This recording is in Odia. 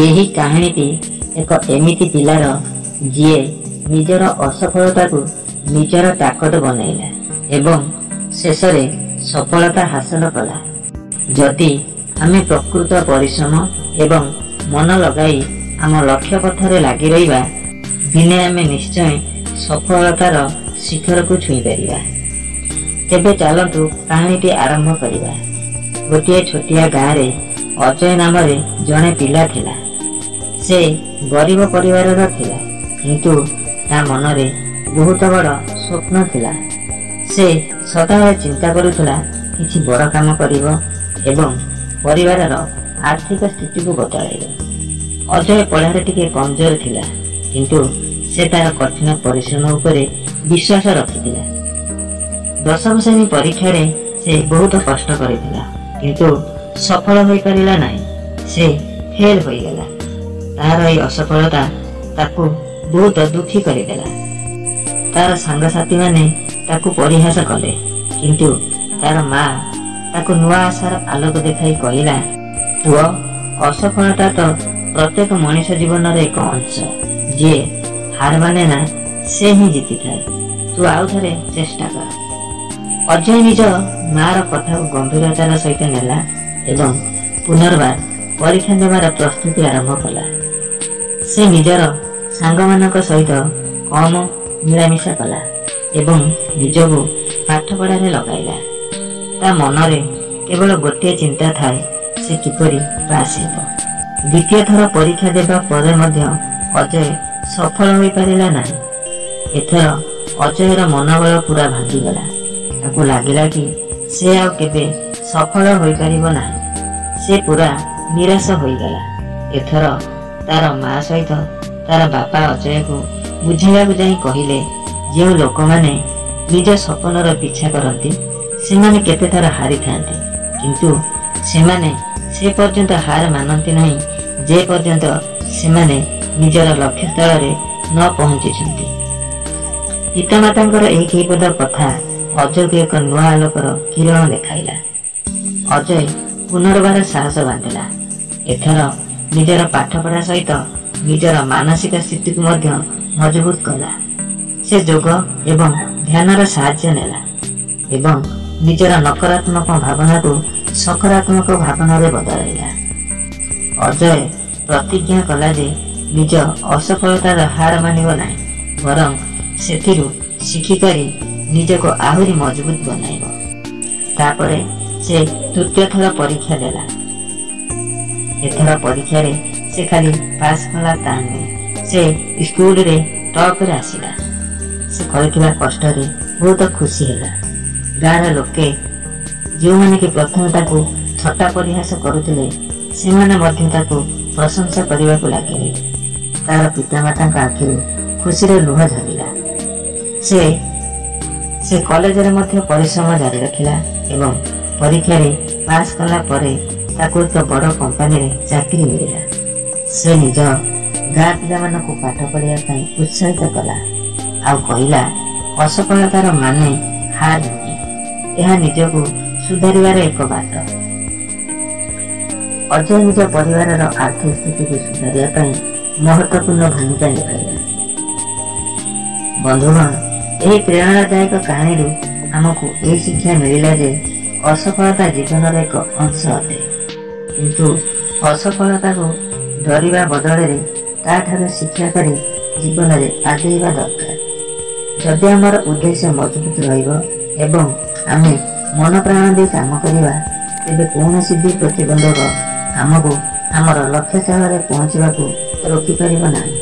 ଏହି କାହାଣୀଟି ଏକ ଏମିତି ପିଲାର ଯିଏ ନିଜର ଅସଫଳତାକୁ ନିଜର ତାକତ ବନାଇଲା ଏବଂ ଶେଷରେ ସଫଳତା ହାସଲ କଲା। ଯଦି ଆମେ ପ୍ରକୃତ ପରିଶ୍ରମ ଏବଂ ମନ ଲଗାଇ ଆମ ଲକ୍ଷ୍ୟ ପଥରେ ଲାଗି ରହିବା, ଦିନେ ଆମେ ନିଶ୍ଚୟ ସଫଳତାର ଶିଖରକୁ ଛୁଇଁପାରିବା। ତେବେ ଚାଲନ୍ତୁ କାହାଣୀଟି ଆରମ୍ଭ କରିବା। ଗୋଟିଏ ଛୋଟିଆ ଗାଁରେ ଅଜୟ ନାମରେ ଜଣେ ପିଲା ଥିଲା। ସେ ଗରିବ ପରିବାରର ଥିଲା, କିନ୍ତୁ ତା ମନରେ ବହୁତ ବଡ଼ ସ୍ୱପ୍ନ ଥିଲା। ସେ ସଦାବେଳେ ଚିନ୍ତା କରୁଥିଲା କିଛି ବଡ଼ କାମ କରିବ ଏବଂ ପରିବାରର ଆର୍ଥିକ ସ୍ଥିତିକୁ ବଦଳାଇବ। ଅଜୟ ପଢ଼ାରେ ଟିକେ କମଜୋର ଥିଲା, କିନ୍ତୁ ସେ ତାର କଠିନ ପରିଶ୍ରମ ଉପରେ ବିଶ୍ୱାସ ରଖିଥିଲା। ଦଶମ ଶ୍ରେଣୀ ପରୀକ୍ଷାରେ ସେ ବହୁତ କଷ୍ଟ କରିଥିଲା, କିନ୍ତୁ ସଫଳ ହୋଇପାରିଲା ନାହିଁ। ସେ ଫେଲ୍ ହୋଇଗଲା। ତାହାର ଏହି ଅସଫଳତା ତାକୁ ବହୁତ ଦୁଃଖୀ କରିଦେଲା। ତାର ସାଙ୍ଗସାଥୀମାନେ ତାକୁ ପରିହାସ କଲେ, କିନ୍ତୁ ତାର ମା ତାକୁ ନୂଆ ଆଶାର ଆଲୋକ ଦେଖାଇ କହିଲା, ପୁଅ, ଅସଫଳତା ତ ପ୍ରତ୍ୟେକ ମଣିଷ ଜୀବନର ଏକ ଅଂଶ। ଯିଏ ହାର ମାନେ ନା, ସେ ହିଁ ଜିତିଥାଏ। ତୁ ଆଉ ଥରେ ଚେଷ୍ଟା କର। ଅଜୟ ନିଜ ମାର କଥାକୁ ଗମ୍ଭୀରତାର ସହିତ ନେଲା ଏବଂ ପୁନର୍ବାର ପରୀକ୍ଷା ଦେବାର ପ୍ରସ୍ତୁତି ଆରମ୍ଭ କଲା। ସେ ନିଜର ସାଙ୍ଗମାନଙ୍କ ସହିତ କମ୍ ମିଳାମିଶା କଲା ଏବଂ ନିଜକୁ ପାଠପଢ଼ାରେ ଲଗାଇଲା। ତା ମନରେ କେବଳ ଗୋଟିଏ ଚିନ୍ତା ଥାଏ, ସେ କିପରି ପାସ୍ ହେବ। ଦ୍ୱିତୀୟ ଥର ପରୀକ୍ଷା ଦେବା ପରେ ମଧ୍ୟ ଅଜୟ ସଫଳ ହୋଇପାରିଲା ନାହିଁ। ଏଥର ଅଜୟର ମନୋବଳ ପୁରା ଭାଙ୍ଗିଗଲା। ତାକୁ ଲାଗିଲା କି ସେ ଆଉ କେବେ ସଫଳ ହୋଇପାରିବ ନାହିଁ। ସେ ପୁରା ନିରାଶ ହୋଇଗଲା। ଏଥର ତାର ମା ସହିତ ତାର ବାପା ଅଜୟକୁ ବୁଝାଇବାକୁ ଯାଇ କହିଲେ, ଯେଉଁ ଲୋକମାନେ ନିଜ ସ୍ୱପ୍ନର ପିଛା କରନ୍ତି ସେମାନେ କେତେଥର ହାରିଥାନ୍ତି, କିନ୍ତୁ ସେମାନେ ସେ ପର୍ଯ୍ୟନ୍ତ ହାର ମାନନ୍ତି ନାହିଁ ଯେ ପର୍ଯ୍ୟନ୍ତ ସେମାନେ ନିଜର ଲକ୍ଷ୍ୟସ୍ଥଳରେ ନ ପହଞ୍ଚିଛନ୍ତି। ପିତାମାତାଙ୍କର ଏହି କେଇପଦ କଥା ଅଜୟକୁ ଏକ ନୂଆ ଆଲୋକର କିରଣ ଦେଖାଇଲା। ଅଜୟ ପୁନର୍ବାର ସାହସ ବାନ୍ଧିଲା। ଏଥର ନିଜର ପାଠପଢ଼ା ସହିତ ନିଜର ମାନସିକ ସ୍ଥିତିକୁ ମଧ୍ୟ ମଜବୁତ କଲା। ସେ ଯୋଗ ଏବଂ ଧ୍ୟାନର ସାହାଯ୍ୟ ନେଲା ଏବଂ ନିଜର ନକାରାତ୍ମକ ଭାବନାକୁ ସକାରାତ୍ମକ ଭାବନାରେ ବଦଳାଇଲା। ଅଜୟ ପ୍ରତିଜ୍ଞା କଲା ଯେ ନିଜ ଅସଫଳତାର ହାର ମାନିବ ନାହିଁ, ବରଂ ସେଥିରୁ ଶିଖିକରି ନିଜକୁ ଆହୁରି ମଜବୁତ ବନାଇବ। ତାପରେ ସେ ତୃତୀୟ ଥର ପରୀକ୍ଷା ଦେଲା। ଏଥର ପରୀକ୍ଷାରେ ସେ ଖାଲି ପାସ୍ କଲା ତା ନୁହେଁ, ସେ ସ୍କୁଲରେ ଟପରେ ଆସିଲା। ସେ କରିଥିବା କଷ୍ଟରେ ବହୁତ ଖୁସି ହେଲା। ଗାଁର ଲୋକେ ଯେଉଁମାନେ କି ପ୍ରଥମେ ତାକୁ ଥଟ୍ଟା ପରିହାସ କରୁଥିଲେ, ସେମାନେ ମଧ୍ୟ ତାକୁ ପ୍ରଶଂସା କରିବାକୁ ଲାଗିଲେ। ତାର ପିତାମାତାଙ୍କ ଆଖିରୁ ଖୁସିରେ ଲୁହ ଝରିଲା। ସେ କଲେଜରେ ମଧ୍ୟ ପରିଶ୍ରମ ଜାରି ରଖିଲା ଏବଂ ପରୀକ୍ଷାରେ ପାସ୍ କଲା ପରେ ତାକୁ ଏକ ବଡ଼ କମ୍ପାନୀରେ ଚାକିରି ମିଳିଲା। ସେ ନିଜ ଗାଁ ପିଲାମାନଙ୍କୁ ପାଠ ପଢ଼ିବା ପାଇଁ ଉତ୍ସାହିତ କଲା ଆଉ କହିଲା, ଅସଫଳତାର ମାନେ ହାର ନୁହେଁ, ଏହା ନିଜକୁ ସୁଧାରିବାର ଏକ ବାଟ। ଅଜୟ ନିଜ ପରିବାରର ଆର୍ଥିକ ସ୍ଥିତିକୁ ସୁଧାରିବା ପାଇଁ ମହତ୍ୱପୂର୍ଣ୍ଣ ଭୂମିକା ନିଭାଇଲା। ବନ୍ଧୁଗଣ, ଏହି ପ୍ରେରଣାଦାୟକ କାହାଣୀରୁ ଆମକୁ ଏହି ଶିକ୍ଷା ମିଳିଲା ଯେ ଅସଫଳତା ଜୀବନର ଏକ ଅଂଶ ଅଟେ, କିନ୍ତୁ ଅସଫଳତାକୁ ଡରିବା ବଦଳରେ ତାଠାରୁ ଶିକ୍ଷା କରି ଜୀବନରେ ଆଗେଇବା ଦରକାର। ଯଦି ଆମର ଉଦ୍ଦେଶ୍ୟ ମଜବୁତ ରହିବ ଏବଂ ଆମେ ମନ ପ୍ରାଣ ଦେଇ କାମ କରିବା, ତେବେ କୌଣସି ବି ପ୍ରତିବନ୍ଧକ ଆମକୁ ଆମର ଲକ୍ଷ୍ୟସ୍ଥଳରେ ପହଞ୍ଚିବାକୁ ରୋକିପାରିବ ନାହିଁ।